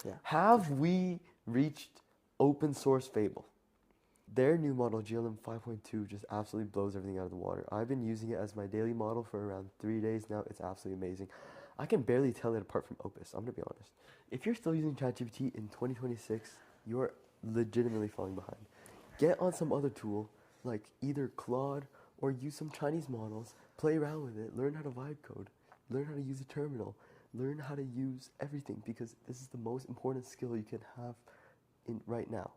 Yeah. Have we reached open source Fable? Their new model, GLM 5.2, just absolutely blows everything out of the water. I've been using it as my daily model for around 3 days now. It's absolutely amazing. I can barely tell it apart from Opus, I'm going to be honest. If you're still using ChatGPT in 2026, you're legitimately falling behind. Get on some other tool, like either Claude or use some Chinese models, play around with it, learn how to vibe code, learn how to use a terminal, learn how to use everything, because this is the most important skill you can have right now.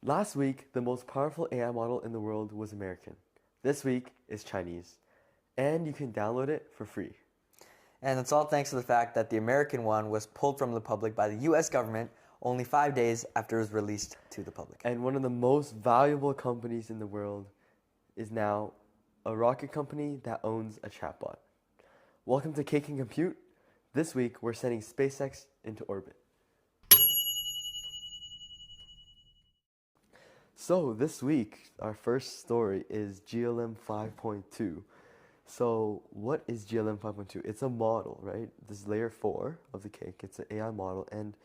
Last week, the most powerful AI model in the world was American. This week is Chinese. And you can download it for free. And it's all thanks to the fact that the American one was pulled from the public by the U.S. government only 5 days after it was released to the public. And one of the most valuable companies in the world is now a rocket company that owns a chatbot. Welcome to Cake and Compute. This week, we're sending SpaceX into orbit. So this week, our first story is GLM 5.2. So what is GLM 5.2? It's a model, right? This is layer 4 of the cake. It's an AI model. And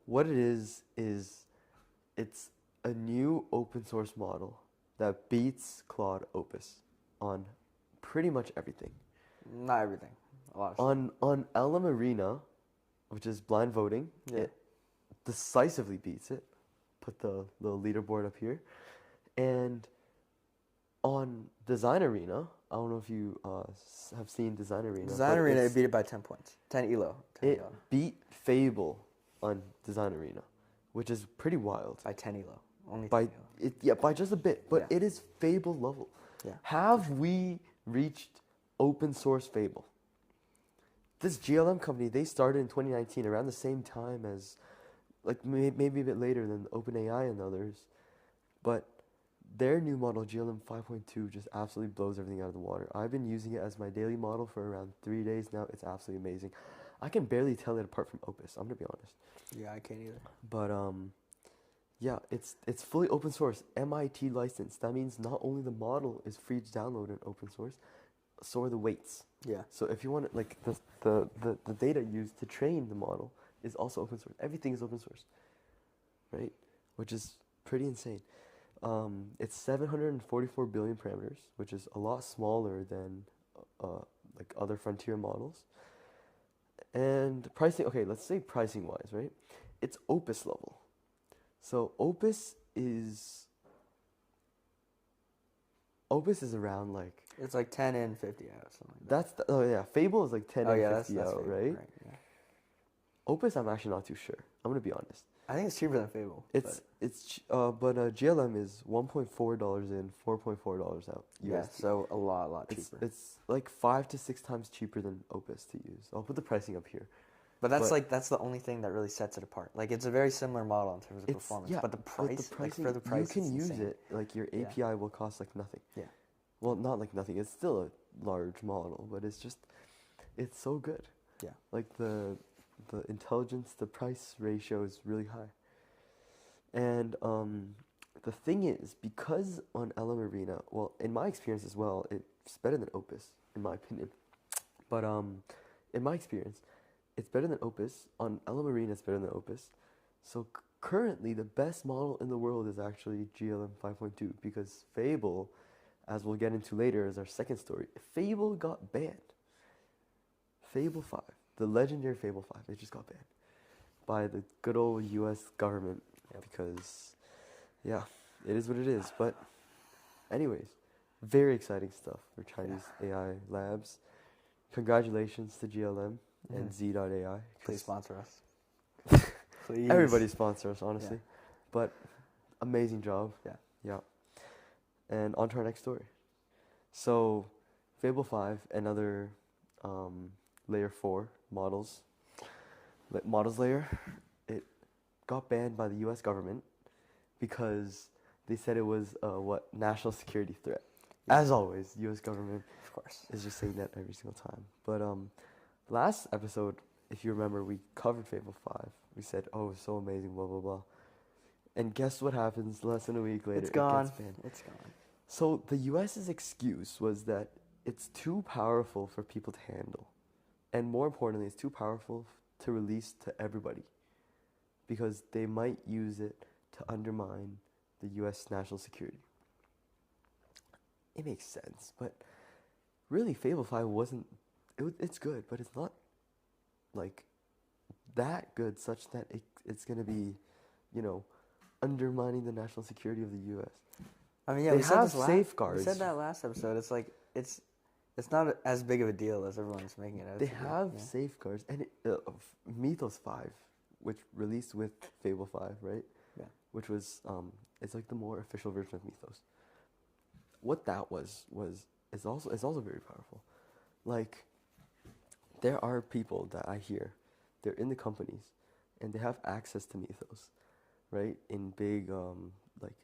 what it is it's a new open source model that beats Claude Opus on pretty much everything. Not everything. A lot of stuff. On LM Arena, which is blind voting, it decisively beats it. Put the little leaderboard up here. And on Design Arena, I don't know if you have seen Design Arena. Design Arena, it beat it by 10 points. 10 ELO. 10 It ELO. beat Fable on Design Arena, which is pretty wild. By 10 ELO. Only 10 By ELO. by just a bit, but it is Fable level. Yeah. Have we reached open source Fable? This GLM company, they started in 2019, around the same time as, like maybe a bit later than OpenAI and others, but their new model, GLM 5.2, just absolutely blows everything out of the water. I've been using it as my daily model for around 3 days now. It's absolutely amazing. I can barely tell it apart from Opus, I'm going to be honest. Yeah, I can't either. But yeah, it's fully open source, MIT licensed. That means not only the model is free to download in open source, so are the weights. Yeah. So if you want it, like the data used to train the model is also open source. Everything is open source, right? Which is pretty insane. It's 744 billion parameters, which is a lot smaller than like other frontier models. And pricing, okay, let's say pricing wise, right? It's Opus level. So Opus is around like, It's like 10 and 50 out, something like that. that's the, oh yeah, Fable is like 10 and 50 that's out, Fable, right? Yeah. Opus, I'm actually not too sure. I'm gonna be honest. I think it's cheaper than Fable. But GLM is $1.4 in, $4.4 out. Yeah, USD. so a lot cheaper. It's like 5 to 6 times cheaper than Opus to use. I'll put the pricing up here. But that's the only thing that really sets it apart. Like, it's a very similar model in terms of performance. Yeah, but the price, pricing, for the price, you can it's use insane. it. Like your API will cost like nothing. Yeah. Well, not like nothing. It's still a large model, but it's so good. Yeah. Like the intelligence, the price ratio is really high. And the thing is, because on LM Arena, well, in my experience as well, it's better than Opus, in my opinion. But in my experience, it's better than Opus. On LM Arena, it's better than Opus. So currently, the best model in the world is actually GLM 5.2, because Fable, as we'll get into later as our second story, Fable got banned. Fable 5, the legendary Fable 5, it just got banned by the good old US government. Because, yeah, it is what it is. But anyways, very exciting stuff for Chinese AI labs. Congratulations to GLM and Z.AI. Please sponsor us. Please. Everybody sponsor us, honestly. Yeah. But amazing job. Yeah. And on to our next story. So, Fable 5 and other layer 4 models layer, it got banned by the U.S. government because they said it was national security threat. As always, U.S. government, of course, is just saying that every single time. But last episode, if you remember, we covered Fable 5. We said, oh, it's so amazing, blah, blah, blah. And guess what happens less than a week later? It's gone. It gets banned. It's gone. So the U.S.'s excuse was that it's too powerful for people to handle. And more importantly, it's too powerful to release to everybody because they might use it to undermine the U.S. national security. It makes sense, but really, Fable 5 wasn't. It's good, but it's not like that good, such that it's gonna be, undermining the national security of the U.S. I mean, yeah, They we said have this safeguards. We said that last episode. It's like it's not as big of a deal as everyone's making it out They to be. have Yeah. safeguards, and Mythos 5, which released with Fable 5, right? Yeah. Which was it's like the more official version of Mythos. What that was is also very powerful. Like, there are people that I hear, they're in the companies, and they have access to Mythos, right? In big like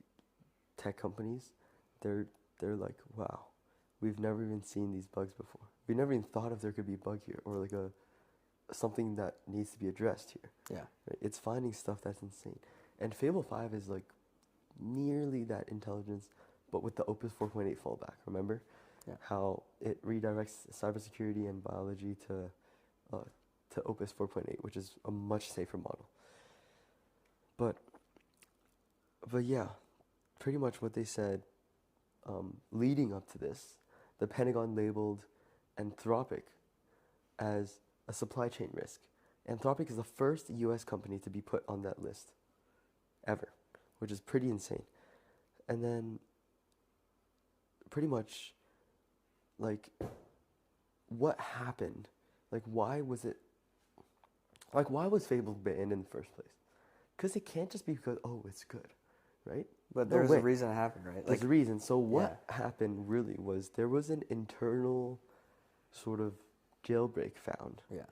tech companies, they're like, wow, we've never even seen these bugs before. We never even thought if there could be a bug here or like something that needs to be addressed here. Yeah. Right? It's finding stuff that's insane. And Fable 5 is like nearly that intelligence, but with the Opus 4.8 fallback. Remember? Yeah. How it redirects cybersecurity and biology to Opus 4.8, which is a much safer model. But yeah, pretty much what they said leading up to this, the Pentagon labeled Anthropic as a supply chain risk. Anthropic is the first U.S. company to be put on that list ever, which is pretty insane. And then pretty much, like, what happened? Like, why was Fable banned in the first place? Because it can't just be because, oh, it's good, right? But No there's way. a reason it happened, right? There's a reason. So what Yeah. happened really was there was an internal sort of jailbreak found. Yeah.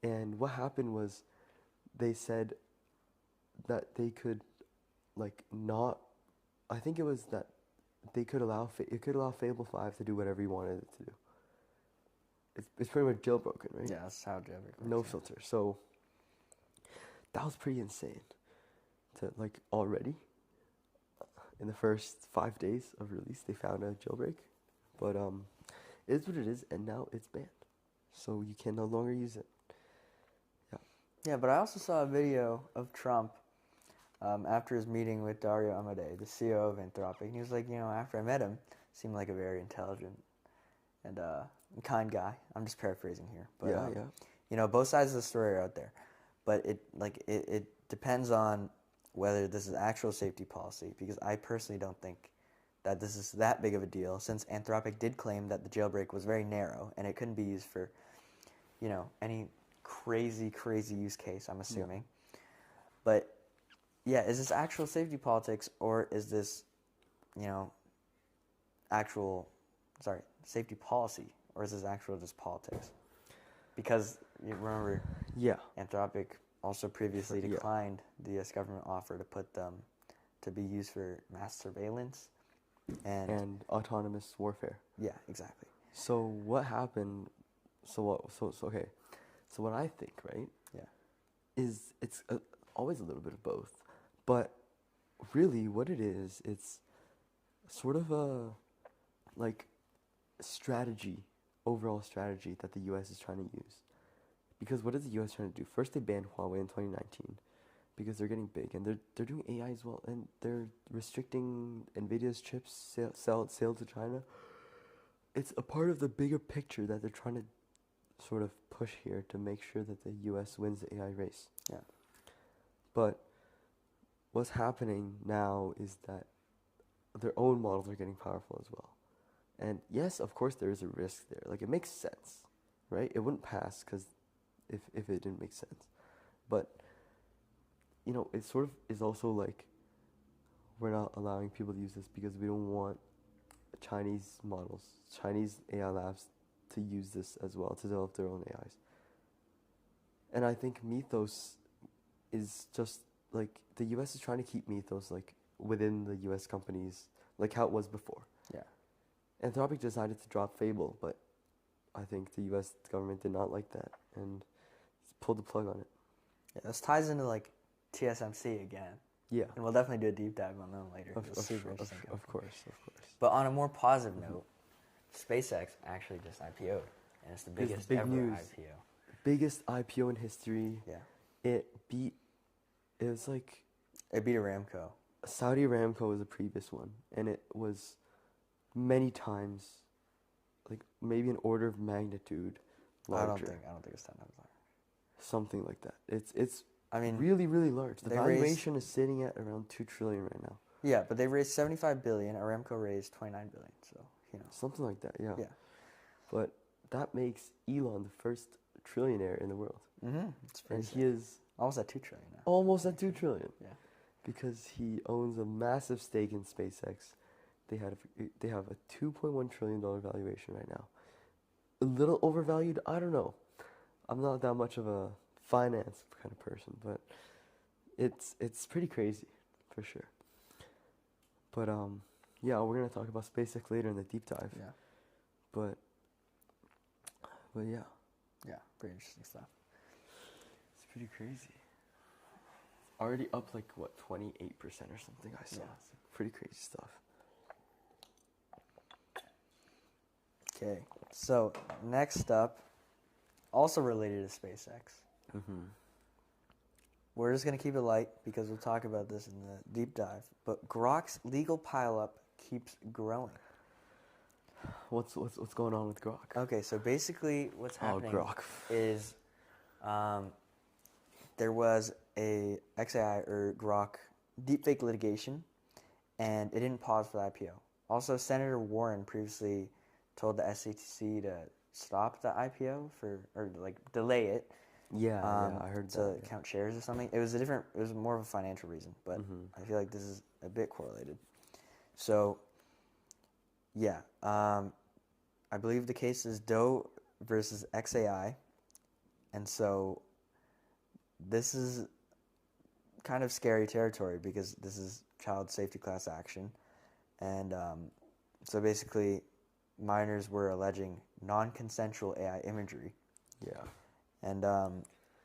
And what happened was they said that they could, like, not. I think it was that they could allow it could allow Fable 5 to do whatever you wanted it to do. It's pretty much jailbroken, right? Yeah, that's how jailbreak works. No yeah. filter. So that was pretty insane. To, like, already in the first 5 days of release, they found a jailbreak. But it is what it is, and now it's banned, so you can no longer use it. Yeah, but I also saw a video of Trump after his meeting with Dario Amodei, the CEO of Anthropic. And he was like, after I met him, seemed like a very intelligent and kind guy. I'm just paraphrasing here. But, both sides of the story are out there. But it depends on whether this is actual safety policy, because I personally don't think that this is that big of a deal, since Anthropic did claim that the jailbreak was very narrow and it couldn't be used for, any crazy use case, I'm assuming. Yeah. But, yeah, is this actual safety politics, or is this, safety policy, or is this actual just politics? Because, you remember, Anthropic also previously declined the U.S. government offer to put them to be used for mass surveillance and autonomous warfare. Yeah, exactly. So what happened? So what I think, right? Yeah. Is it's always a little bit of both, but really what it is, it's sort of a overall strategy that the U.S. is trying to use. Because what is the U.S. trying to do? First, they banned Huawei in 2019 because they're getting big, and they're doing AI as well, and they're restricting NVIDIA's chips sale to China. It's a part of the bigger picture that they're trying to sort of push here to make sure that the U.S. wins the AI race. Yeah. But what's happening now is that their own models are getting powerful as well. And yes, of course, there is a risk there. Like, it makes sense, right? It wouldn't pass because if it didn't make sense. But, it sort of is also like we're not allowing people to use this because we don't want Chinese models, Chinese AI labs to use this as well, to develop their own AIs. And I think Mythos is just, like, the U.S. is trying to keep Mythos, like, within the U.S. companies, like how it was before. Yeah. Anthropic decided to drop Fable, but I think the U.S. government did not like that and pulled the plug on it. Yeah, this ties into, like, TSMC again. Yeah. And we'll definitely do a deep dive on them later. Of course. But on a more positive note, SpaceX actually just IPO'd, and it's the biggest big ever news. IPO. biggest IPO in history. Yeah. It was like It beat Aramco. Saudi Aramco was the previous one, and it was many times, like maybe an order of magnitude larger. I don't think it's 10 times larger. Something like that. It's I mean, really, really large. The they valuation is sitting at around 2 trillion right now. Yeah, but they raised 75 billion. Aramco raised 29 billion. So, you know. Something like that, yeah. Yeah. But that makes Elon the first trillionaire in the world. Mm-hmm. It's pretty And sick. he is Almost at 2 trillion now. almost at 2 trillion. Yeah. Because he owns a massive stake in SpaceX. They have a $2.1 trillion valuation right now. A little overvalued, I don't know. I'm not that much of a finance kind of person, but it's pretty crazy for sure. But yeah, we're gonna talk about SpaceX later in the deep dive. Yeah. But yeah, Yeah. Pretty interesting stuff. it's pretty crazy. It's already up like what 28% or something. I saw. Yeah. It's pretty crazy stuff. Okay. So, next up, also related to SpaceX. Mm-hmm. We're just going to keep it light because we'll talk about this in the deep dive. But Grok's legal pileup keeps growing. What's going on with Grok? Okay, so basically what's happening Grok. is there was a XAI or Grok deepfake litigation, and it didn't pause for the IPO. Also, Senator Warren previously told the SEC to stop the IPO or like delay it. Yeah, I heard to that. count shares or something. It was more of a financial reason, but I feel like this is a bit correlated. So, yeah, I believe the case is Doe versus XAI, and so this is kind of scary territory because this is child safety class action, and so basically, minors were alleging non-consensual AI imagery. Yeah. And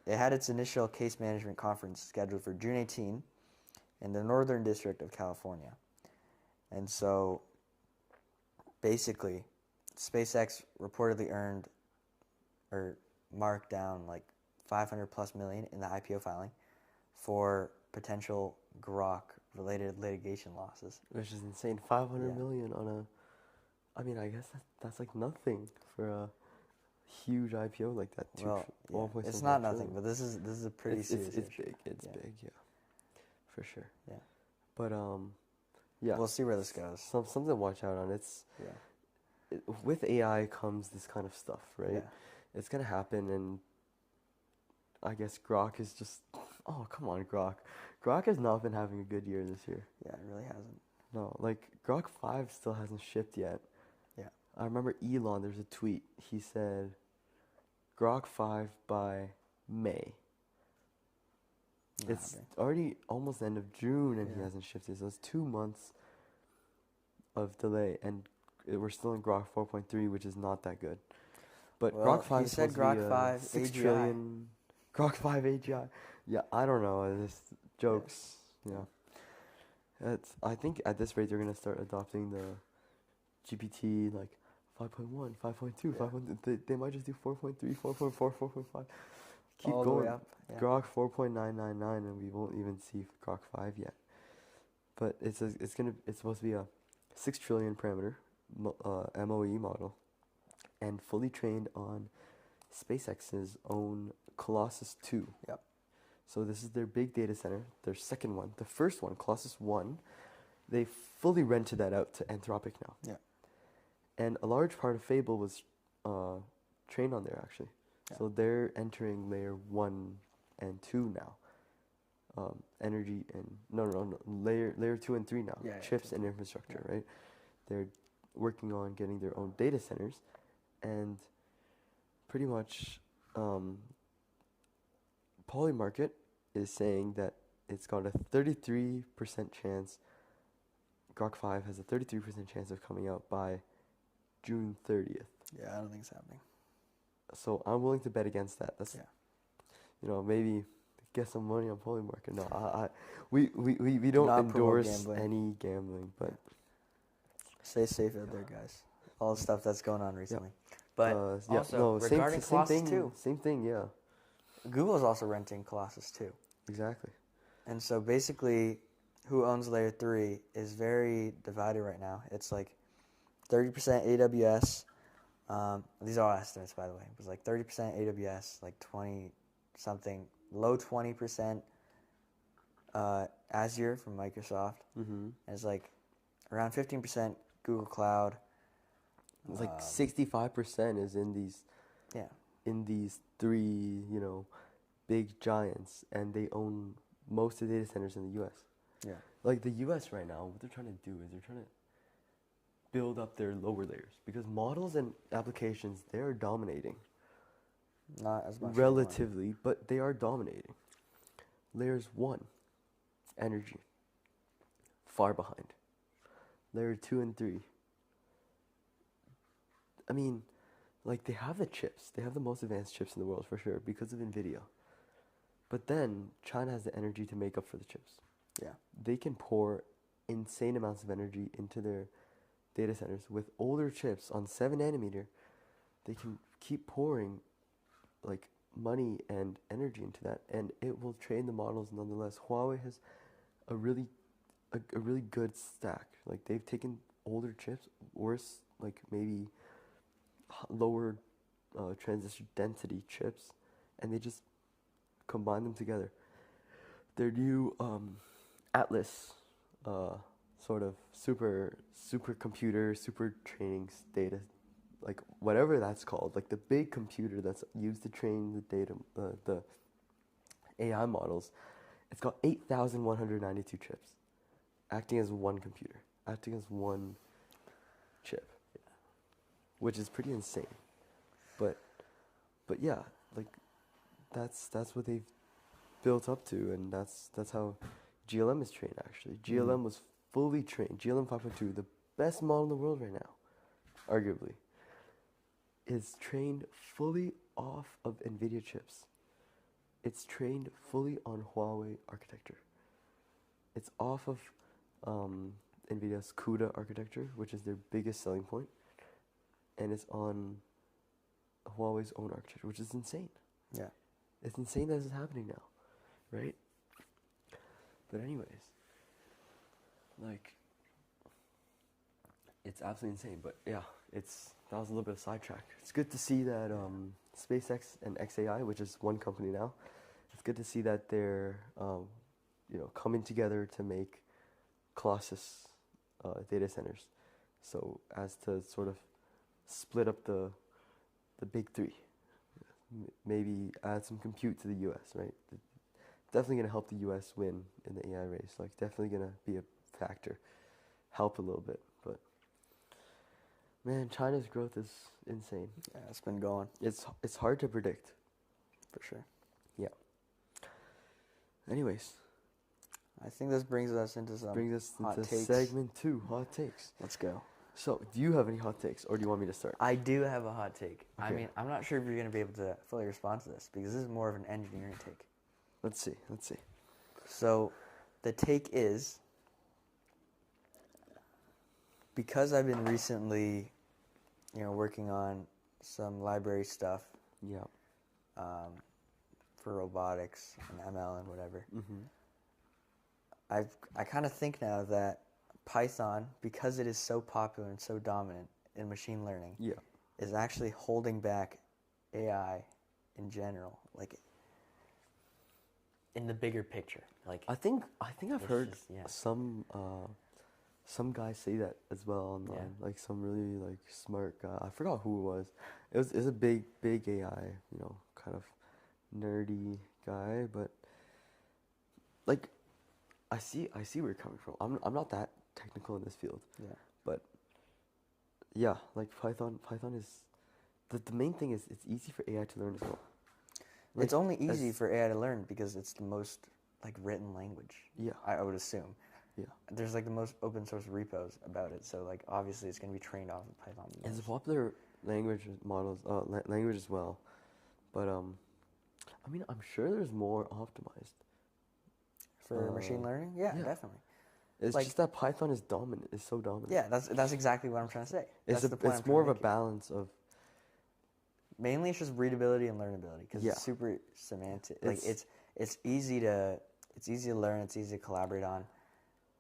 it had its initial case management conference scheduled for June 18 in the Northern District of California. And so, basically, SpaceX reportedly earned or marked down like 500 plus million in the IPO filing for potential Grok-related litigation losses. Which is insane. 500 Yeah. million on a... I mean, I guess that's like nothing for a huge IPO like that. Well, yeah, 1.7 it's not trillion. nothing, but this is a pretty serious It's issue. big. It's Yeah. big, yeah. For sure. Yeah. But, yeah. We'll see where this goes. Something to watch out on. Yeah. With AI comes this kind of stuff, right? Yeah. It's going to happen, and I guess Grok is just... Oh, come on, Grok. Grok has not been having a good year this year. Yeah, it really hasn't. No, like, Grok 5 still hasn't shipped yet. Yeah. I remember Elon, there's a tweet. He said, Grok 5 by May. Not It's happening. already almost the end of June, and he Yeah. hasn't shipped it. So it's 2 months of delay, and we're still in Grok 4.3, which is not that good. But Well, Grok 5 he is said supposed to be Grok 5 6 AGI. trillion. Grok 5 AGI. Yeah, I don't know. This jokes. Yeah. I think at this rate they're gonna start adopting the GPT like 5.1, 5.2, Yeah. 5.3. They might just do 4.3, 4.4, 4.5. Keep All the way going. up. Yeah. Grok 4.999, and we won't even see Grok 5 yet. But it's supposed to be a 6 trillion parameter MOE model, and fully trained on SpaceX's own Colossus 2. Yep. So this is their big data center, their second one. The first one, Colossus 1, they fully rented that out to Anthropic now. Yeah. And a large part of Fable was trained on there, actually. Yeah. So they're entering layer 1 and 2 now. Energy and... No. Layer 2 and 3 now. Yeah, Chips 2 and and 3. infrastructure, Yeah. right? They're working on getting their own data centers. And pretty much... Polymarket is saying that it's got a 33% chance, Grok 5 has a 33% chance of coming out by June 30th. Yeah, I don't think it's happening. So I'm willing to bet against that. That's, Yeah. Maybe get some money on Polymarket. No, we don't Not promote endorse gambling. any gambling, but Stay safe out there, guys. All the stuff that's going on recently. But yeah, also, no, regarding same Colossus thing, 2, same thing, yeah, Google is also renting Colossus 2. exactly. And so basically, who owns Layer 3 is very divided right now. It's like 30% AWS. These are all estimates, by the way. It was like 30% AWS, like 20 something, low 20% Azure from Microsoft. Mm-hmm. And it's like around 15% Google Cloud. Like 65% is Yeah. in these three, big giants, and they own most of the data centers in the U.S. Yeah. Like the U.S. right now, what they're trying to do is they're trying to build up their lower layers because models and applications, they're dominating Not as much anymore. relatively, but they are dominating. Layers 1, energy, far behind. Layer 2 and 3. I mean, like they have the chips. They have the most advanced chips in the world for sure because of NVIDIA. But then China has the energy to make up for the chips. Yeah. They can pour insane amounts of energy into their data centers with older chips on 7 nanometer. They can keep pouring like money and energy into that, and it will train the models nonetheless. Huawei has a really good stack. Like they've taken older chips, worse like maybe lower transistor density chips, and they just combine them together. Their new Atlas sort of super computer, super training data, like whatever that's called, like the big computer that's used to train the data, the AI models. It's got 8,192 chips, acting as one computer, acting as one chip, which is pretty insane. But yeah, like that's what they've built up to, and that's how GLM is trained. Actually, GLM was fully trained. GLM 5.2, the best model in the world right now, arguably, is trained fully off of NVIDIA chips. It's trained fully on Huawei architecture. It's off of NVIDIA's CUDA architecture, which is their biggest selling point, and it's on Huawei's own architecture, which is insane. Yeah. It's insane that this is happening now, right? But anyways, like, it's absolutely insane. But yeah, that was a little bit of sidetrack. It's good to see that SpaceX and XAI, which is one company now, it's good to see that they're coming together to make Colossus data centers, so as to sort of split up the big three. Maybe add some compute to the U.S., right? Definitely going to help the U.S. win in the AI race. Like, definitely going to be a factor. Help a little bit. But, man, China's growth is insane. Yeah, it's been going. It's hard to predict. For sure. Yeah. Anyways. I think this brings us into hot takes. Segment 2, hot takes. Let's go. So, do you have any hot takes, or do you want me to start? I do have a hot take. Okay. I mean, I'm not sure if you're going to be able to fully respond to this, because this is more of an engineering take. Let's see. So, the take is, because I've been recently, working on some library stuff. Yeah. For robotics and ML and whatever. Mm-hmm. I kind of think now that Python, because it is so popular and so dominant in machine learning, is actually holding back AI in general, like in the bigger picture. Like I think I've heard some guys say that as well online. Like some really like smart guy. I forgot who it was. It was a big AI, kind of nerdy guy, but like I see where you're coming from. I'm not that technical in this field. Yeah. But yeah, like Python is the main thing is it's easy for AI to learn as well. Like, it's only easy for AI to learn because it's the most like written language. Yeah. I would assume. Yeah. There's like the most open source repos about it, so like obviously it's going to be trained off of Python. It's a popular language as well. But I mean, I'm sure there's more optimized for machine learning. Yeah, definitely. It's like, just that Python is dominant. It's so dominant. Yeah, that's exactly what I'm trying to say. It's more of a balance of mainly it's just readability and learnability because Yeah. it's super semantic. Like it's easy to learn. It's easy to collaborate on.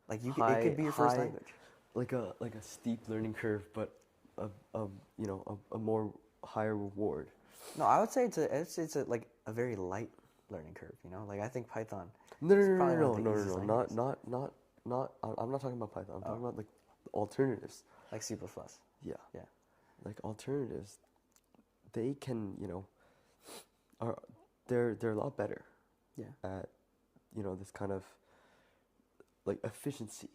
Like it could be your first language. Like a steep learning curve, but a more higher reward. No, I would say it's a like a very light learning curve. You know, like I think Python. No, is probably one of the easiest not languages. not. I'm not talking about Python. I'm talking about like alternatives. Like C++. Yeah. Yeah. Like alternatives, they can they're a lot better. Yeah. At this kind of like efficiency,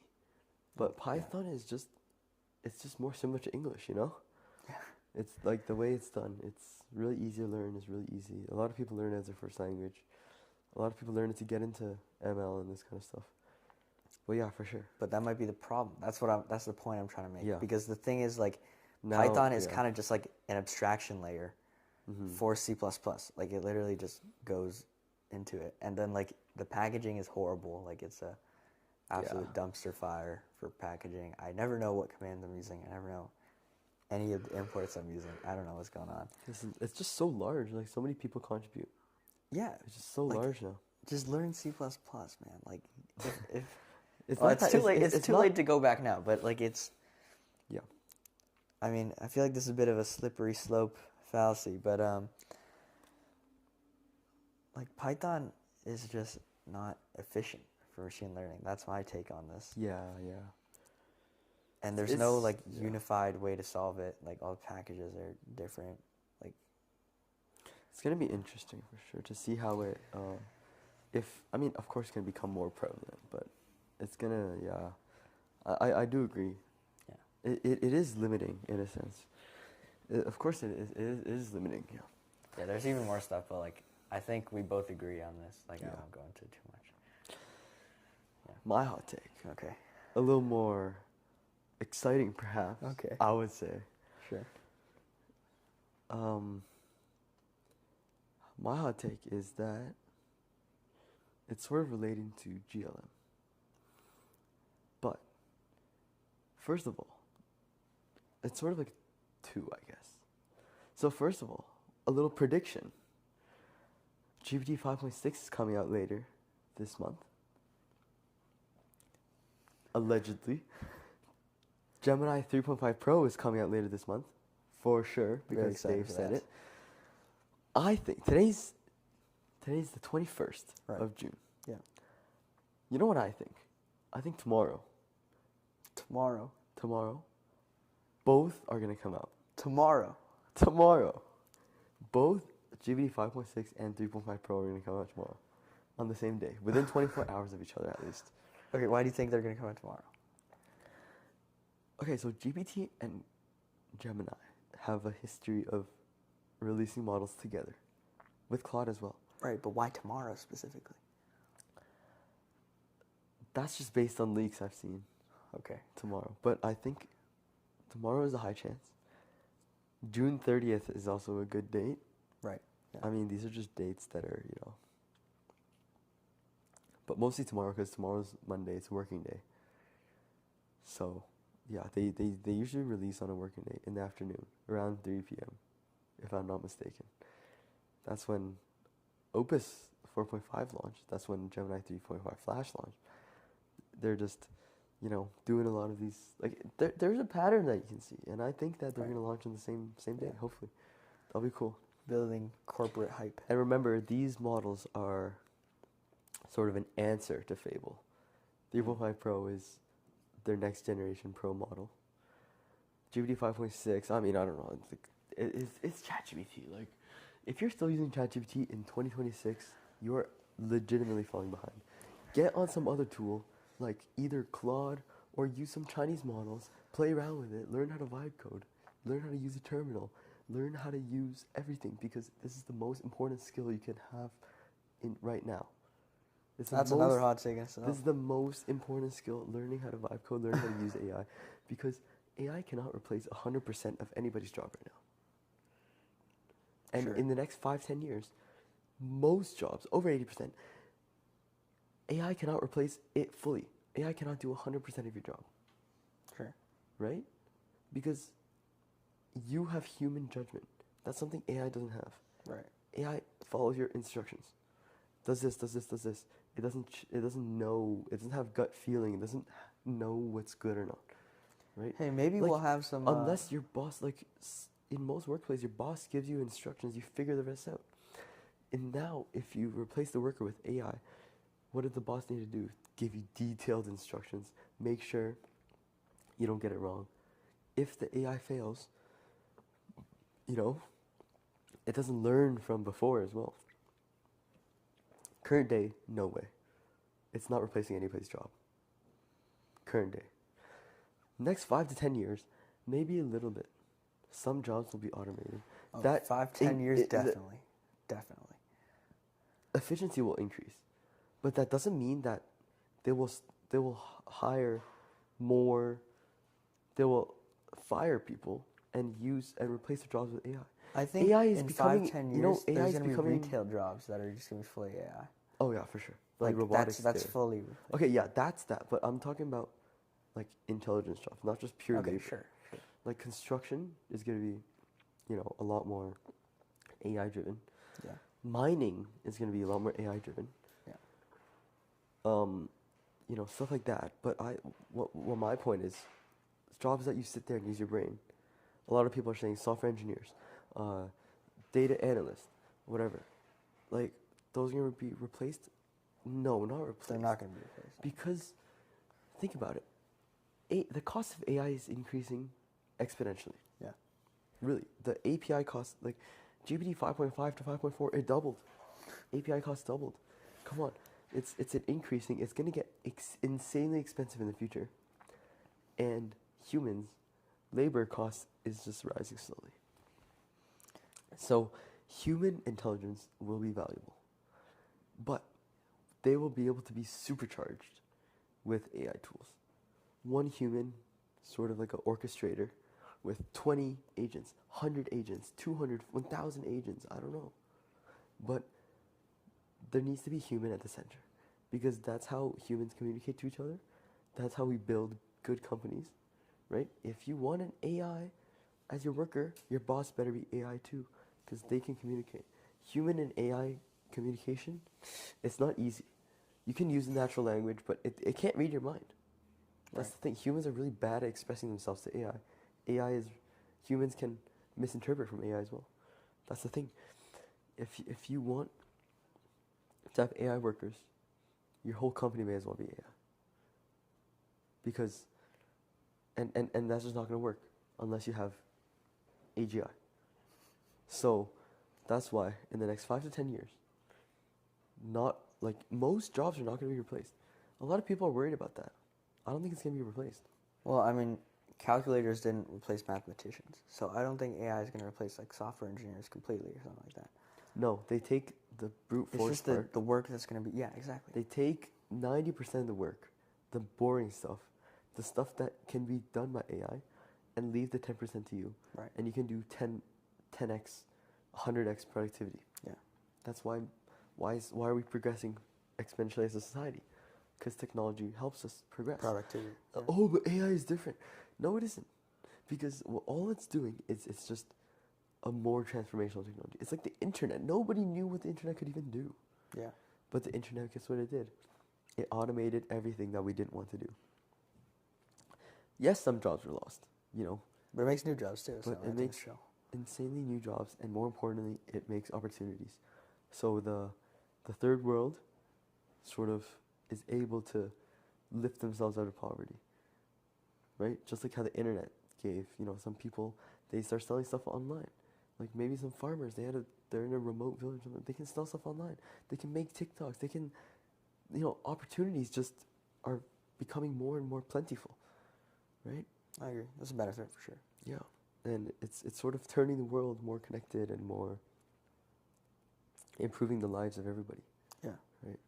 but Python is just more similar to English. Yeah. It's like the way it's done. It's really easy to learn. It's really easy. A lot of people learn it as their first language. A lot of people learn it to get into ML and this kind of stuff. But yeah, for sure. But that might be the problem. That's the point I'm trying to make. Yeah. Because the thing is, like, Now, Python is kind of just like an abstraction layer Mm-hmm. for C++. Like it literally just goes into it, and then like the packaging is horrible. Like it's a absolute dumpster fire for packaging. I never know what commands I'm using. I never know any of the imports I'm using. I don't know what's going on. It's just so large. Like so many people contribute. Yeah, It's just so like, large now. just learn C++, man. Like if It's well, not it's that- too late. It's too not- late to go back now. But like it's. Yeah. I mean, I feel like this is a bit of a slippery slope fallacy, but like Python is just not efficient for machine learning. That's my take on this. Yeah. And there's no like yeah. unified way to solve it. Like all the packages are different. Like It's gonna be interesting for sure to see how it. Of course, it's gonna become more prevalent, but it's gonna. Yeah, I do agree. Yeah. It is limiting in a sense. Of course, it is limiting. Yeah. yeah, there's even more stuff, but like I think we both agree on this. Like I Yeah. won't go into it too much. My hot take, Okay. a little more exciting, perhaps. Okay. I would say. Sure. My hot take is that it's sort of relating to GLM. But, first of all, it's sort of like two, I guess. So first of all, a little prediction. GPT 5.6 is coming out later this month. Allegedly. Gemini 3.5 Pro is coming out later this month. For sure, Very because excited they've for said that. it. I think today's the 21st Right. of June. Yeah. You know what I think? I think tomorrow, both are going to come out. Tomorrow. Both GPT 5.6 and 3.5 Pro are going to come out tomorrow. On the same day. Within 24 hours of each other, at least. Okay, why do you think they're gonna come out tomorrow? Okay, so GPT and Gemini have a history of releasing models together. With Claude as well. Right, but why tomorrow specifically? That's just based on leaks I've seen. Okay. Tomorrow. But I think tomorrow is a high chance. June 30th is also a good date. Right. Yeah. I mean, these are just dates that are, But mostly tomorrow, because tomorrow's Monday. It's a working day. So, yeah, they usually release on a working day in the afternoon, around 3 p.m., if I'm not mistaken. That's when Opus 4.5 launched. That's when Gemini 3.5 Flash launched. They're just, doing a lot of these. Like, there's a pattern that you can see, and I think that they're Right. going to launch on the same day, Yeah. hopefully. That'll be cool. Building corporate hype. And remember, these models are sort of an answer to Fable. 3.5 Pro is their next generation Pro model. GPT 5.6, I don't know. It's ChatGPT. Like, if you're still using ChatGPT in 2026, you're legitimately falling behind. Get on some other tool, like either Claude or use some Chinese models. Play around with it. Learn how to vibe code. Learn how to use a terminal. Learn how to use everything, because this is the most important skill you can have right now. That's another hot take. This is the most important skill, learning how to vibe code, learning how to use AI, because AI cannot replace 100% of anybody's job right now. And Sure. in the next 5-10 years, most jobs, over 80%, AI cannot replace it fully. AI cannot do 100% of your job, Sure. right? Because you have human judgment. That's something AI doesn't have. Right. AI follows your instructions. Does this, does this, does this. It doesn't know, it doesn't have gut feeling, it doesn't know what's good or not, right? Hey, maybe Like, we'll have some. unless your boss, like, in most workplaces, your boss gives you instructions, you figure the rest out. And now, if you replace the worker with AI, what does the boss need to do? Give you detailed instructions. Make sure you don't get it wrong. If the AI fails, you know, it doesn't learn from before as well. Current day, no way. It's not replacing anybody's job. Current day. Next 5 to 10 years, maybe a little bit. Some jobs will be automated. Oh, 5-10 years, definitely. Definitely. Efficiency will increase. But that doesn't mean that they will hire more, they will fire people and replace their jobs with AI. I think AI is in becoming, 5-10 years, you know, AI there's is going to be becoming retail jobs that are just going to be fully AI. Oh yeah, for sure. Like robotics. That's fully replaced. Okay, yeah, that's that. But I'm talking about like intelligence jobs, not just pure labor. Sure. Like construction is going to be, you know, a lot more AI driven. Yeah. Mining is going to be a lot more AI driven. Yeah. You know, stuff like that. But what my point is, jobs that you sit there and use your brain. A lot of people are saying software engineers, data analysts, whatever. Like, those are going to be replaced? No, not replaced. They're not going to be replaced. Because, think about it. The cost of AI is increasing exponentially. Yeah. Really. The API cost, like, GPT 5.5 to 5.4, it doubled. API cost doubled. Come on. It's an increasing. It's going to get insanely expensive in the future. And humans, labor cost is just rising slowly. So, human intelligence will be valuable. But they will be able to be supercharged with AI tools. One human, sort of like an orchestrator, with 20 agents, 100 agents, 200, 1,000 agents, I don't know. But there needs to be human at the center. Because that's how humans communicate to each other. That's how we build good companies, right? If you want an AI as your worker, your boss better be AI too, because they can communicate. Human and AI communication, it's not easy. You can use natural language, but it can't read your mind. That's the thing. Humans are really bad at expressing themselves to AI. Humans can misinterpret from AI as well. That's the thing. If you want to have AI workers, your whole company may as well be AI. Because, and that's just not going to work unless you have AGI. So, that's why in the next 5 to 10 years, most jobs are not going to be replaced. A lot of people are worried about that. I don't think it's going to be replaced. Well, I mean, calculators didn't replace mathematicians, so I don't think AI is going to replace like software engineers completely or something like that. No, they take the brute force It's just part. the work that's going to be, yeah, exactly. They take 90% of the work, the boring stuff, the stuff that can be done by AI, and leave the 10% to you. Right. And you can do 10x, 100x productivity. Yeah. That's why are we progressing exponentially as a society? Because technology helps us progress. Productivity. Yeah. Oh, but AI is different. No, it isn't. Because all it's doing is it's just a more transformational technology. It's like the internet. Nobody knew what the internet could even do. Yeah. But the internet, guess what it did? It automated everything that we didn't want to do. Yes, some jobs were lost, you know. But it makes new jobs too. But it makes insanely new jobs, and more importantly, it makes opportunities. So the third world sort of is able to lift themselves out of poverty, right? Just like how the internet gave, you know, some people, they start selling stuff online. Like maybe some farmers, they're in a remote village, they can sell stuff online. They can make TikToks. They can, you know, opportunities just are becoming more and more plentiful, right? I agree. That's a benefit for sure. Yeah, and it's sort of turning the world more connected and more improving the lives of everybody. Yeah. Right.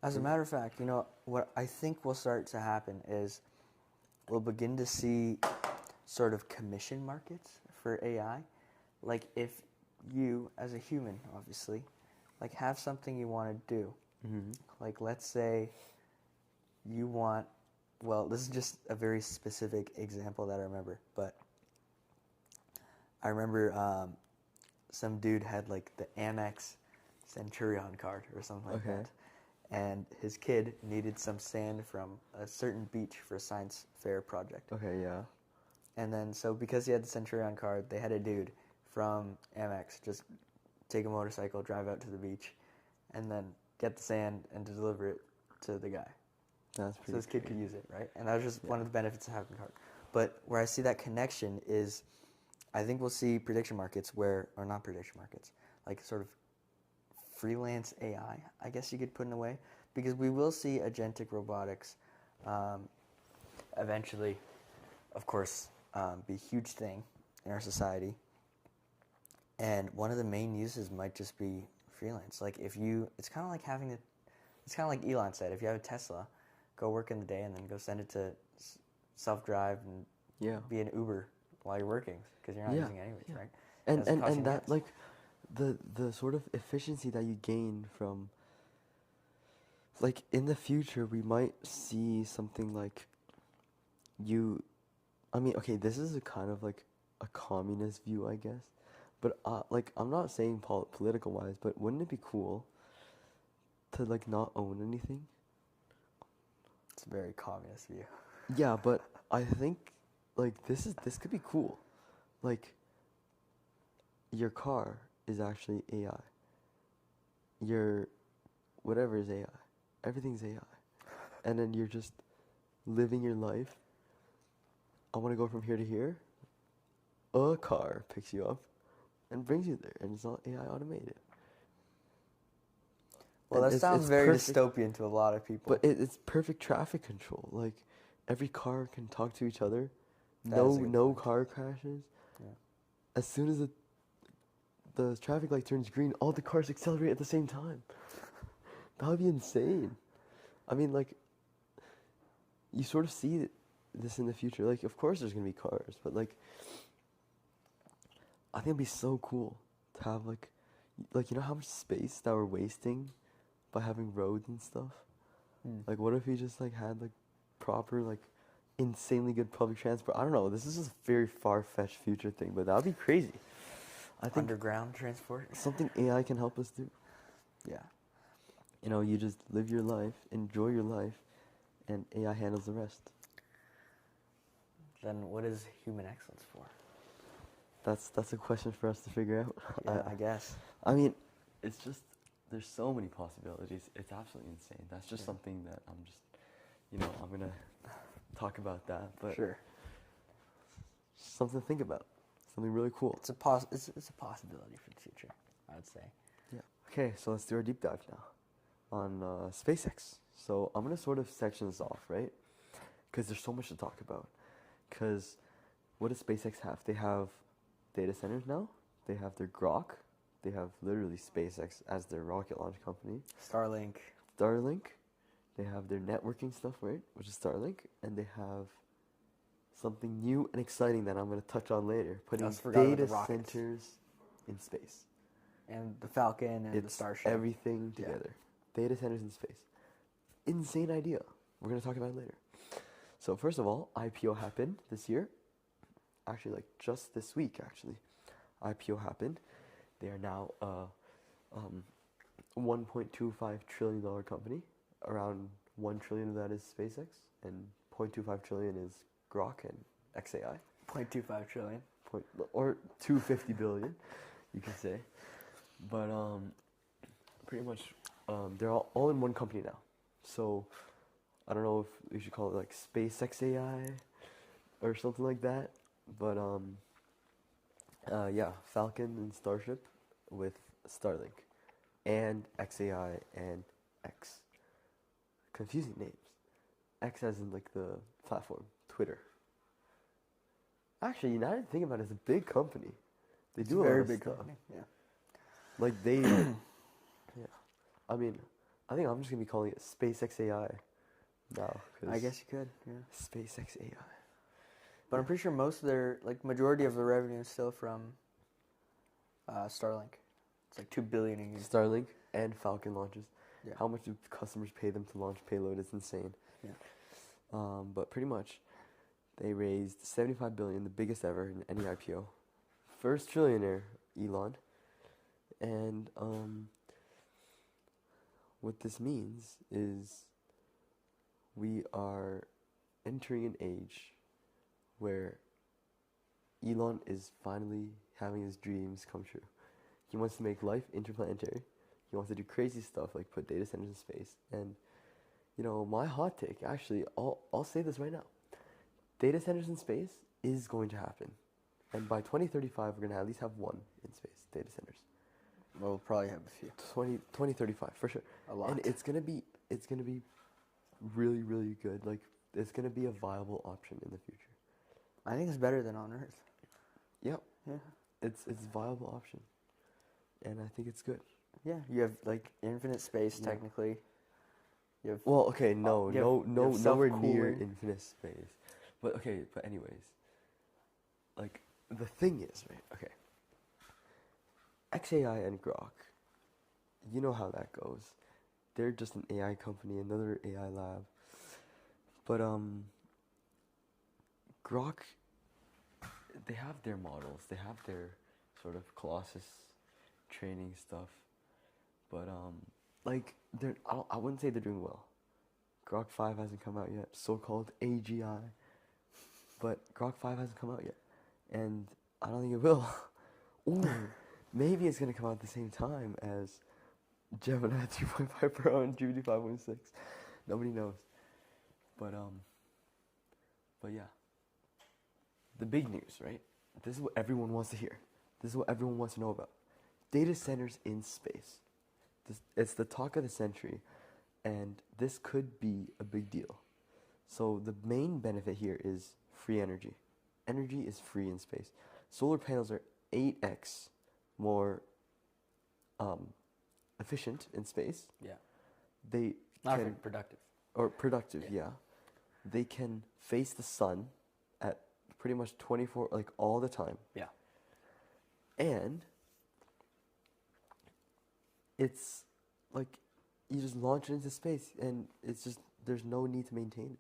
As a matter of fact, you know, what I think will start to happen is we'll begin to see sort of commission markets for AI. Like if you, as a human, obviously, like have something you want to do. Mm-hmm. Like let's say you want, well, this is just a very specific example that I remember, but I remember some dude had like the Amex Centurion card or something like Okay. that. And his kid needed some sand from a certain beach for a science fair project. Okay, yeah. And then, so because he had the Centurion card, they had a dude from Amex just take a motorcycle, drive out to the beach, and then get the sand and deliver it to the guy. That's pretty So this kid crazy. could use it, right? And that was just one of the benefits of having the card. But where I see that connection is, I think we'll see prediction markets where, or not prediction markets, like sort of freelance AI, I guess you could put in a way, because we will see agentic robotics eventually, of course, be a huge thing in our society. And one of the main uses might just be freelance. Like if you, it's kind of like having a, it's kind of like Elon said, if you have a Tesla, go work in the day and then go send it to self-drive and Yeah. be an Uber while you're working because you're not Yeah, using it anyways, yeah. right? And Doesn't cost you and that gas. like the sort of efficiency that you gain from, like, in the future we might see something like you, I mean, okay, this is a kind of like a communist view, I guess, but like, I'm not saying political wise, but wouldn't it be cool to like not own anything? It's a very communist view. Yeah, but I think like this could be cool. Like, your car is actually AI. Your whatever is AI. Everything's AI. And then you're just living your life. I want to go from here to here. A car picks you up and brings you there, and it's all AI automated. Well, And that sounds it's very perfect, dystopian to a lot of people. but it's perfect traffic control. Like, every car can talk to each other. That is a good No point. car crashes. Yeah. As soon as the traffic light turns green, all the cars accelerate at the same time. That would be insane. I mean, like, you sort of see this in the future. Like, of course there's going to be cars, but, like, I think it'd be so cool to have, like, you know how much space that we're wasting by having roads and stuff? Like, what if we just, like, had, like, proper, like, insanely good public transport? I don't know. This is a very far-fetched future thing, but that would be crazy. I think Underground transport. something AI can help us do. Yeah. You know, you just live your life, enjoy your life, and AI handles the rest. Then what is human excellence for? That's a question for us to figure out. Yeah, I guess. I mean, it's just, there's so many possibilities. It's absolutely insane. That's just something that I'm just, I'm gonna talk about that. But Sure. something to think about. Something really cool. It's a it's a possibility for the future, I would say. Yeah. Okay, so let's do our deep dive now on SpaceX. So I'm gonna sort of section this off, right? Because there's so much to talk about. Because what does SpaceX have? They have data centers now. They have their Grok. They have literally SpaceX as their rocket launch company. Starlink. Starlink. They have their networking stuff, right? Which is Starlink. And they have something new and exciting that I'm going to touch on later. Putting forgot about data the rockets. centers in space. And the Falcon and the It's Starship. everything Yeah. together. Data centers in space. Insane idea. We're going to talk about it later. So first of all, IPO happened this year. Actually, like just this week, actually. IPO happened. They are now a $1.25 trillion company. Around 1 trillion of that is SpaceX, and 0.25 trillion is Grok and XAI. 0.25 trillion. Or 250 billion, you could say. But pretty much they're all in one company now. So I don't know if we should call it like SpaceX AI or something like that. But yeah, Falcon and Starship with Starlink and XAI and X. Confusing names. X as in like the platform, Twitter. Actually, now that I think about it, it's a big company. They It's do a a lot very of big stuff. company. Yeah. Like they, yeah. I mean, I think I'm just gonna be calling it SpaceX AI now. I guess you could. Yeah. SpaceX AI. But I'm pretty sure most of their, like, majority of the revenue is still from Starlink. It's like $2 billion a year. Starlink and Falcon launches. Yeah. How much do customers pay them to launch payload? It's insane. Yeah. But pretty much, they raised $75 billion, the biggest ever in any IPO, first trillionaire, Elon. And what this means is we are entering an age where Elon is finally having his dreams come true. He wants to make life interplanetary. He wants to do crazy stuff like put data centers in space. And, you know, my hot take, actually, I'll say this right now. Data centers in space is going to happen. And by 2035, we're going to at least have one in space, data centers. Well, we'll probably have a few. 2035, for sure. A lot. And it's going to be really, really good. Like, it's going to be a viable option in the future. I think it's better than on Earth. Yep. Yeah. It's a viable option. And I think it's good. Yeah, you have like infinite space Yeah. technically. You have Well, okay, no, you have nowhere near self-cooling. infinite space. But okay, but anyways, like the thing is, right? Okay, XAI and Grok, you know how that goes. They're just an AI company, another AI lab. But Grok, they have their models, they have their sort of Colossus training stuff. But like I wouldn't say they're doing well. Grok 5 hasn't come out yet, so-called AGI. But Grok 5 hasn't come out yet, and I don't think it will. Or maybe it's gonna come out at the same time as Gemini 3.5 Pro and GPT 5.6. Nobody knows. But yeah. The big news, right? This is what everyone wants to hear. This is what everyone wants to know about. Data centers in space. It's the talk of the century, and this could be a big deal. So the main benefit here is free energy. Energy is free in space. Solar panels are 8x more efficient in space. Yeah. They Not can, productive. or productive, yeah. They can face the sun at pretty much 24, like all the time. Yeah. And it's like you just launch it into space, and it's just there's no need to maintain it.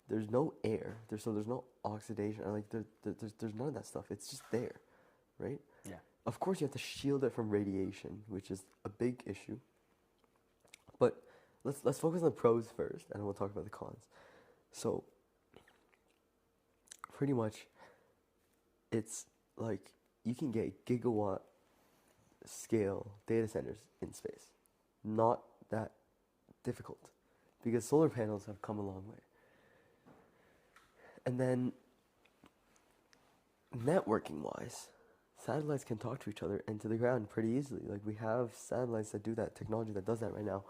There's no air. There's no oxidation. Or like there's none of that stuff. It's just there, right? Yeah. Of course, you have to shield it from radiation, which is a big issue. But let's focus on the pros first, and then we'll talk about the cons. So, pretty much, it's like you can get gigawatt scale data centers in space. Not that difficult, because solar panels have come a long way. And then, networking wise, satellites can talk to each other and to the ground pretty easily. Like, we have satellites that do that, technology that does that right now,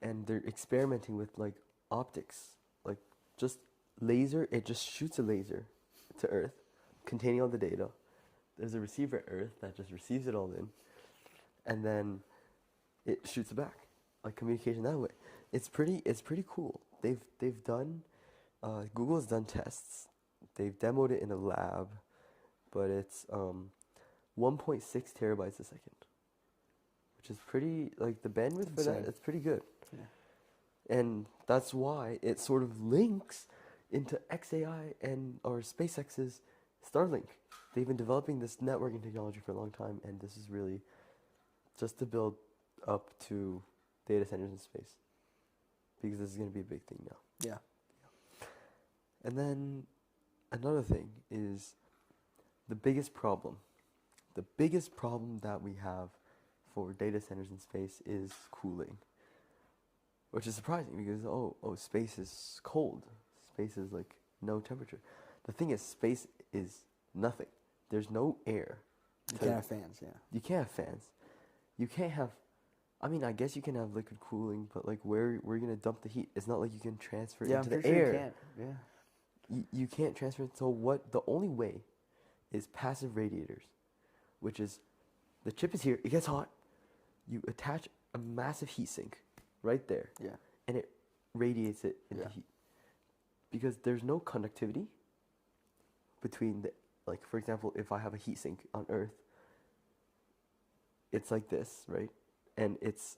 and they're experimenting with like optics, like just laser. It just shoots a laser to Earth containing all the data. There's a receiver at Earth that just receives it all in, and then it shoots it back, like communication that way. It's pretty cool. They've done, Google's done tests. They've demoed it in a lab, but it's 1.6 terabytes a second, which is pretty, like the bandwidth for that, Insane. it's pretty good. Yeah. And that's why it sort of links into XAI or SpaceX's Starlink. They've been developing this networking technology for a long time, and this is really just to build up to data centers in space, because this is going to be a big thing now. Yeah. And then another thing is the biggest problem. The biggest problem that we have for data centers in space is cooling, which is surprising because space is cold. Space is like no temperature. The thing is, space is nothing. There's no air. You can't have fans, yeah. You can't have fans. You can't have, I mean, I guess you can have liquid cooling, but like where are you going to dump the heat? It's not like you can transfer it into the sure air. you can't. Yeah. You can't transfer it. So the only way is passive radiators, which is the chip is here, it gets hot, you attach a massive heat sink right there, Yeah. and it radiates it into heat. Because there's no conductivity between the, like for example, if I have a heat sink on Earth, it's like this, right? And it's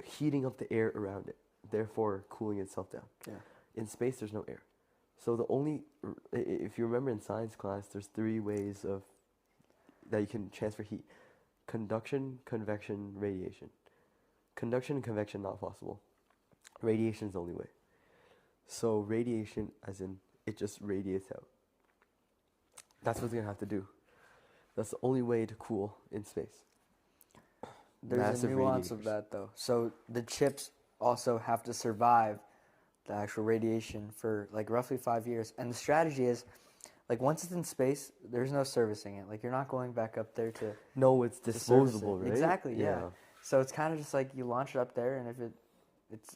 heating up the air around it, therefore cooling itself down. Yeah. In space, there's no air. So if you remember in science class, there's 3 ways of that you can transfer heat. Conduction, convection, radiation. Conduction and convection not possible. Radiation is the only way. So radiation, as in it just radiates out. That's what it's gonna have to do. That's the only way to cool in space. There's Massive a nuance radiators. of that though. So the chips also have to survive the actual radiation for like roughly 5 years. And the strategy is, like once it's in space, there's no servicing it. Like you're not going back up there to No, it's to service disposable, it. right? Exactly, yeah. So it's kind of just like you launch it up there, and if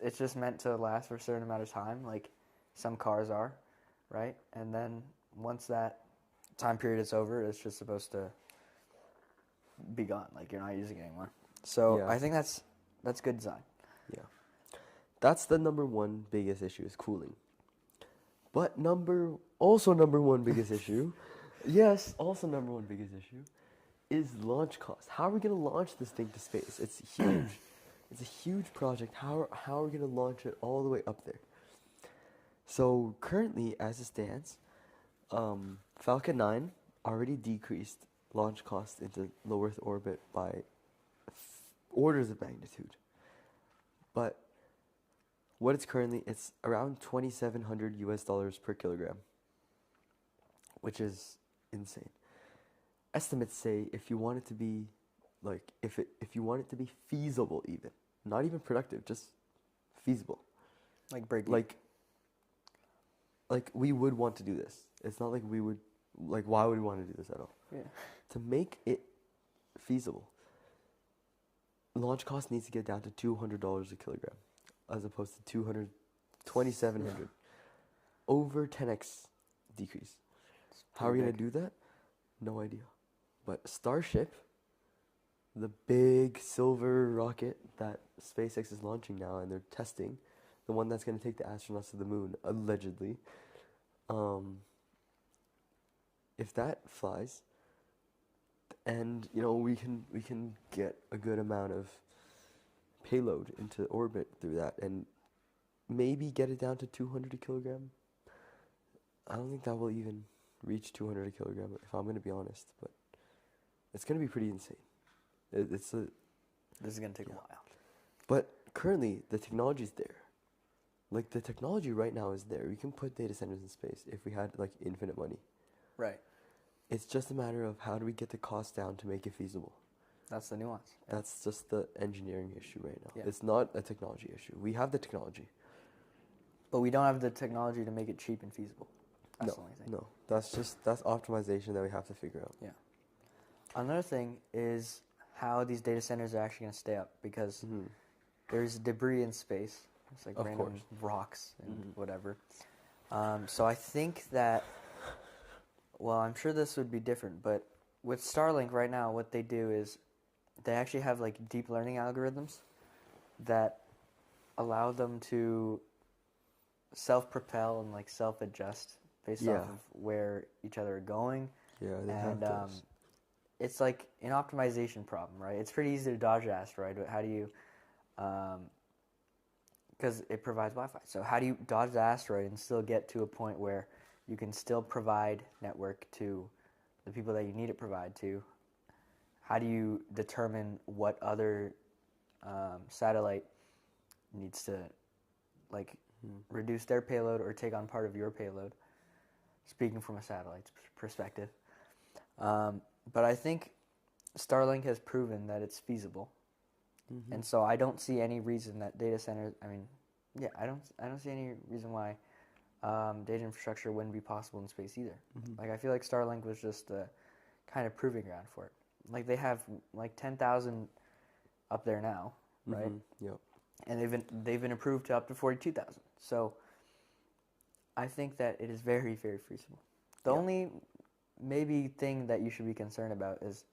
it's just meant to last for a certain amount of time, like some cars are, right? And then once that time period is over, it's just supposed to be gone. Like you're not using it anymore. So Yeah. I think that's good design. Yeah. That's the number one biggest issue is cooling. But number one biggest issue, yes, also number one biggest issue, is launch cost. How are we going to launch this thing to space? It's huge. It's a huge project. How are we going to launch it all the way up there? So currently, as it stands, Falcon 9 already decreased launch cost into low Earth orbit by orders of magnitude. But what it's currently, it's around $2,700 per kilogram, which is insane. Estimates say if you want it to be, like, if you want it to be feasible, even not even productive, just feasible, Like break. like we would want to do this. It's not like we would, like, why would we want to do this at all? Yeah. To make it feasible, launch cost needs to get down to $200 a kilogram, as opposed to 2,700. Over 10x decrease. How are we gonna do that? No idea. But Starship, the big silver rocket that SpaceX is launching now, and they're testing, the one that's gonna take the astronauts to the moon, allegedly. If that flies, and we can get a good amount of payload into orbit through that, and maybe get it down to 200 a kilogram. I don't think that will even reach 200 a kilogram, if I'm going to be honest, but it's going to be pretty insane. This is going to take a while. But currently, the technology is there. Like, the technology right now is there. We can put data centers in space if we had, like, infinite money. Right. It's just a matter of how do we get the cost down to make it feasible. That's the nuance. Yeah. That's just the engineering issue right now. Yeah. It's not a technology issue. We have the technology. But we don't have the technology to make it cheap and feasible. That's the only thing. No. That's optimization that we have to figure out. Yeah. Another thing is how these data centers are actually going to stay up, because there's debris in space. It's like random rocks and whatever. So I think that, well, I'm sure this would be different, but with Starlink right now, what they do is they actually have like deep learning algorithms that allow them to self-propel and like self-adjust based off of where each other are going. Yeah, they have those. It's like an optimization problem, right? It's pretty easy to dodge an asteroid, but how do you, because it provides Wi-Fi. So how do you dodge the asteroid and still get to a point where you can still provide network to the people that you need it provide to? How do you determine what other satellite needs to, like, reduce their payload or take on part of your payload? Speaking from a satellite's perspective. But I think Starlink has proven that it's feasible. And so I don't see any reason that data centers, I don't see any reason why data infrastructure wouldn't be possible in space either. Like, I feel like Starlink was just a kind of proving ground for it. Like, they have like 10,000 up there now, right? Yep. And they've been approved to up to 42,000. So I think that it is very, very feasible. The only maybe thing that you should be concerned about is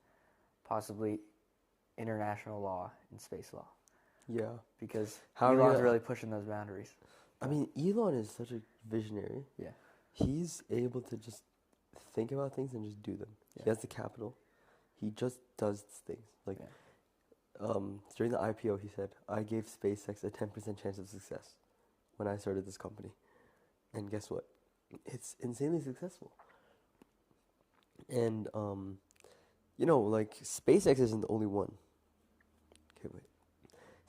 possibly international law and space law. Yeah. Because Elon's really pushing those boundaries. I mean, Elon is such a visionary. Yeah. He's able to just think about things and just do them. Yeah. He has the capital. He just does things. Like, during the IPO, he said, I gave SpaceX a 10% chance of success when I started this company. And guess what? It's insanely successful. And like SpaceX isn't the only one. Okay, wait.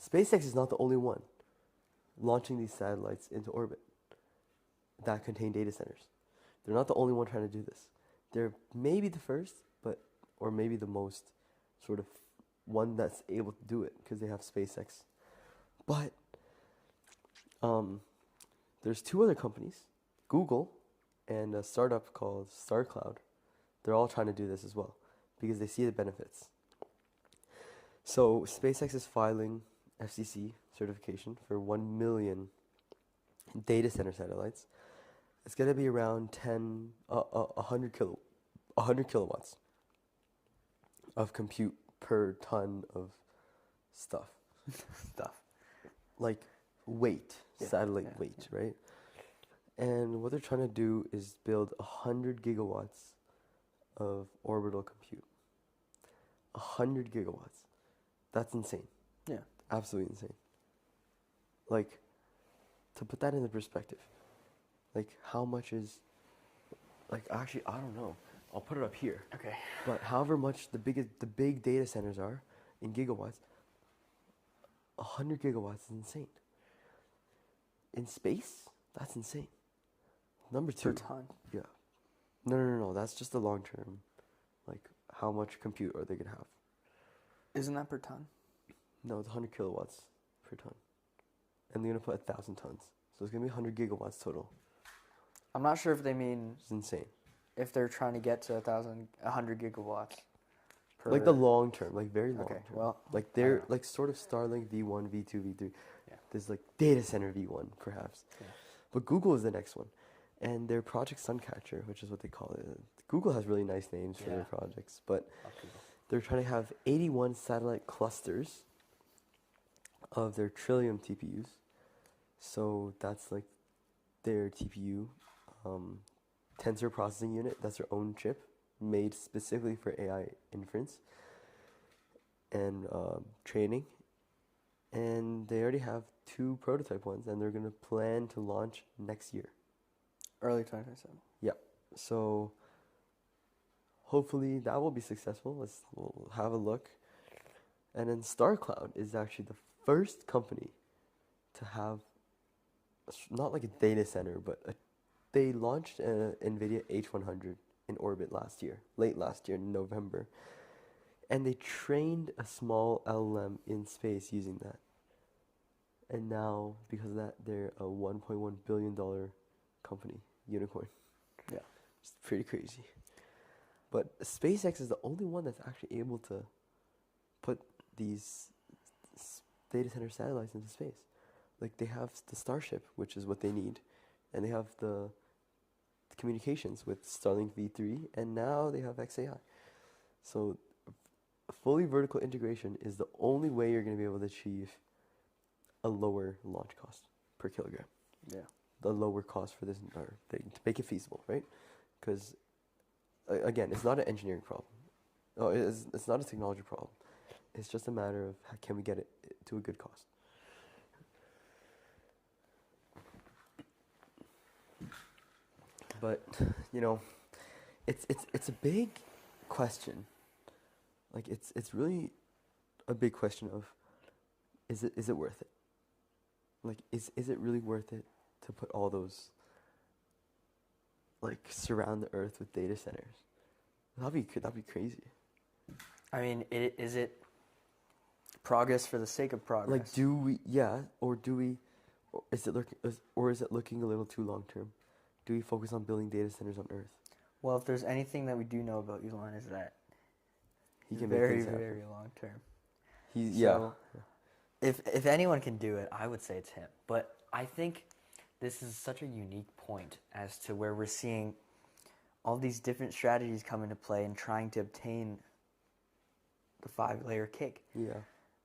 SpaceX is not the only one launching these satellites into orbit that contain data centers. They're not the only one trying to do this. They're maybe the first, or maybe the most sort of one that's able to do it because they have SpaceX. But there's two other companies, Google and a startup called StarCloud. They're all trying to do this as well because they see the benefits. So SpaceX is filing FCC certification for 1 million data center satellites. It's going to be around 100 kilowatts of compute per ton of stuff. Like weight, satellite weight, right? And what they're trying to do is build 100 gigawatts of orbital compute. 100 gigawatts. That's insane. Yeah. Absolutely insane. Like, to put that into perspective, like how much is, like actually, I don't know. I'll put it up here. Okay. But however much the big data centers are in gigawatts, 100 gigawatts is insane. In space, that's insane. Number two. Per ton. Yeah. No. That's just the long term. Like, how much compute are they going to have? Isn't that per ton? No, it's 100 kilowatts per ton. And they're going to put 1,000 tons. So it's going to be 100 gigawatts total. I'm not sure if they mean It's insane. if they're trying to get to 100 gigawatts. Per Like the long term, like very long Okay, term. well, like they're like sort of Starlink V1, V2, V3. Yeah. There's like data center V1 perhaps. Yeah. But Google is the next one. And their Project Suncatcher, which is what they call it. Google has really nice names for their projects, but they're trying to have 81 satellite clusters of their Trillium TPUs. So that's like their TPU tensor processing unit. That's their own chip made specifically for AI inference and training. And they already have 2 prototype ones, and they're going to plan to launch next year. Early 2027. Yeah. So hopefully that will be successful. We'll have a look. And then StarCloud is actually the first company to have not like a data center, but they launched an NVIDIA H100 in orbit late last year in November. And they trained a small LLM in space using that. And now, because of that, they're a $1.1 billion company, unicorn. Yeah. It's pretty crazy. But SpaceX is the only one that's actually able to put these data center satellites into space. Like, they have the Starship, which is what they need, and they have the communications with Starlink V3, and now they have XAI. So fully vertical integration is the only way you're going to be able to achieve a lower launch cost per kilogram. Yeah. The lower cost for this entire thing to make it feasible, right? Because again, it's not an engineering problem. Oh, it's not a technology problem. It's just a matter of how can we get it to a good cost. But it's a big question. Like it's really a big question of is it worth it? Like is it really worth it to put all those, like, surround the earth with data centers? That'd be crazy. I mean, is it progress for the sake of progress? Like, or is it looking a little too long term? Do we focus on building data centers on Earth? Well, if there's anything that we do know about Elon is that He he's can very, make things happen. very long term. So, If anyone can do it, I would say it's him. But I think this is such a unique point as to where we're seeing all these different strategies come into play and trying to obtain the 5-layer cake. Yeah.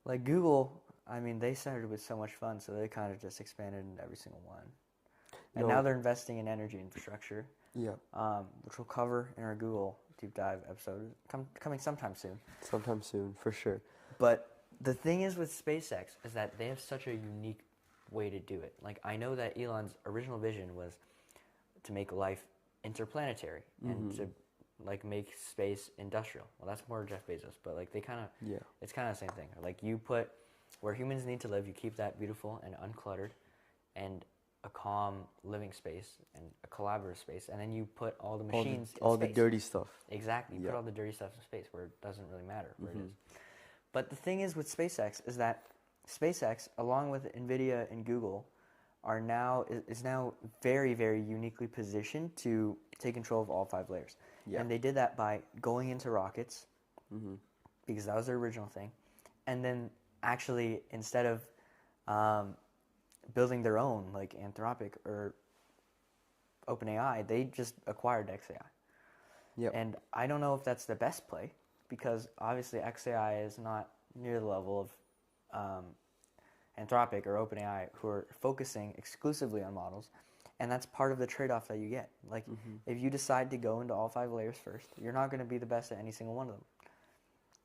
Like Google, I mean, they started with so much fun, so they kind of just expanded into every single one. And now they're investing in energy infrastructure, Yeah. which we'll cover in our Google deep dive episode coming sometime soon. Sometime soon, for sure. But the thing is with SpaceX is that they have such a unique way to do it. Like, I know that Elon's original vision was to make life interplanetary and to like make space industrial. Well, that's more Jeff Bezos, but like they kind of, Yeah. it's kind of the same thing. Like you put where humans need to live, you keep that beautiful and uncluttered, and a calm living space and a collaborative space, and then you put all the machines all in the space. dirty stuff. Exactly. You Yeah. put all the dirty stuff in space where it doesn't really matter where it is. But the thing is with SpaceX is that SpaceX, along with NVIDIA and Google, is now very, very uniquely positioned to take control of all 5 layers. Yeah. And they did that by going into rockets, Mm-hmm. because that was their original thing. And then actually, instead of building their own, like Anthropic or OpenAI, they just acquired XAI. Yep. And I don't know if that's the best play, because obviously XAI is not near the level of Anthropic or OpenAI, who are focusing exclusively on models, and that's part of the trade-off that you get. Like, if you decide to go into all 5 layers first, you're not going to be the best at any single one of them.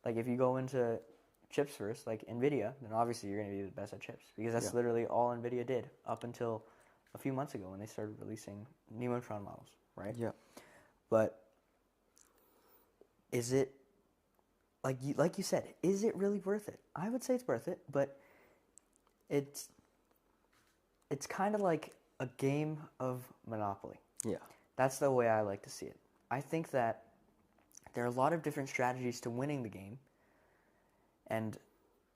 Like, if you go into chips first, like NVIDIA, then obviously you're going to be the best at chips, because that's literally all NVIDIA did up until a few months ago when they started releasing neutron models, right? Yeah. But is it, like you said, is it really worth it? I would say it's worth it, but it's kind of like a game of Monopoly. Yeah. That's the way I like to see it. I think that there are a lot of different strategies to winning the game, and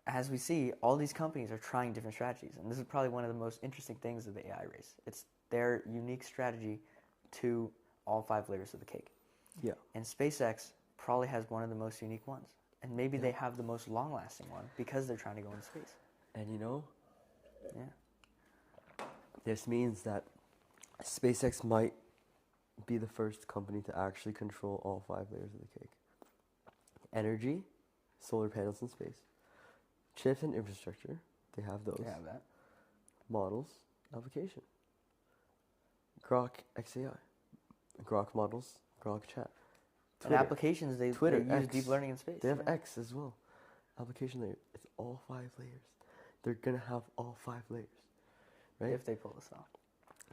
as we see, all these companies are trying different strategies, and this is probably one of the most interesting things of the AI race. It's their unique strategy to all 5 layers of the cake. Yeah. And SpaceX probably has one of the most unique ones, and maybe they have the most long-lasting one because they're trying to go into space. And you know, Yeah. this means that SpaceX might be the first company to actually control all 5 layers of the cake. Energy, solar panels in space, chips and infrastructure, they have those. They have that. Models, application. Grok XAI, Grok models, Grok chat. And applications, they use X. deep learning in space. They have X as well. Application layer, it's all 5 layers. They're gonna have all 5 layers, right? If they pull this off.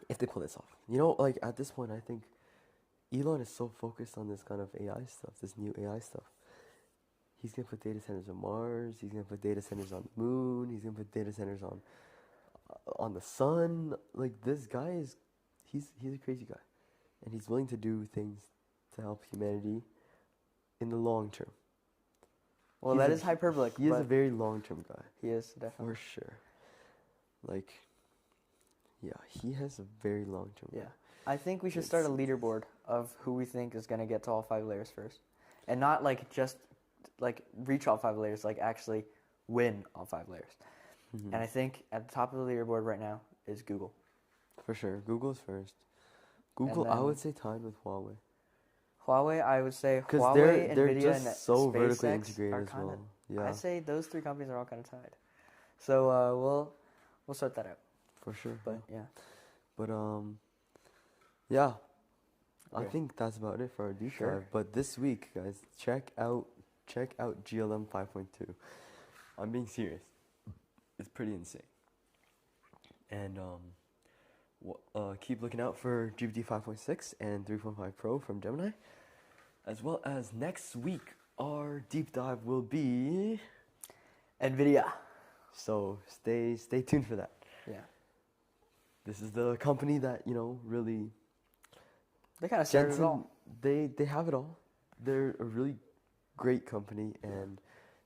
If they pull this off. You know, like at this point, I think Elon is so focused on this kind of AI stuff, this new AI stuff. He's going to put data centers on Mars. He's going to put data centers on the moon. He's going to put data centers on the sun. Like, this guy is, he's a crazy guy. And he's willing to do things to help humanity in the long term. Well, that is hyperbolic. He is a very long-term guy. He is, definitely. For sure. Like, yeah, he has a very long-term Yeah. I think we should start a leaderboard of who we think is going to get to all 5 layers first. And not, like, just, like, reach all 5 layers, like, actually win all 5 layers. Mm-hmm. And I think at the top of the leaderboard right now is Google. For sure. Google's first. Google, I would say tied with Huawei. Huawei, I would say Because Huawei, they're NVIDIA, just and so SpaceX vertically integrated are as kinda, well. Yeah, I'd say those 3 companies are all kind of tied. So we'll sort that out. for sure. But yeah. But yeah, I Okay. think that's about it for our deep Sure. dive. But this week, guys, check out GLM 5.2. I'm being serious. It's pretty insane. And keep looking out for GPT 5.6 and 3.5 Pro from Gemini. As well as next week, our deep dive will be NVIDIA. So stay tuned for that. Yeah. This is the company that, really They kind of started it all. They have it all. They're a really great company, and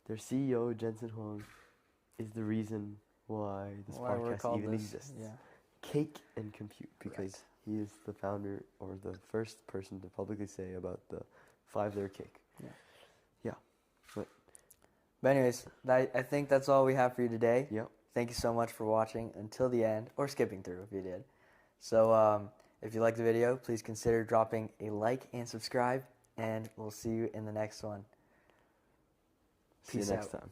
their CEO, Jensen Huang, is the reason why this podcast even exists. Yeah. Cake and Compute, because he is the founder or the first person to publicly say about the 5-layer cake. Yeah. Yeah. But anyways, I think that's all we have for you today. Yep. Thank you so much for watching until the end, or skipping through if you did. So if you liked the video, please consider dropping a like and subscribe, and we'll see you in the next one. See you next time.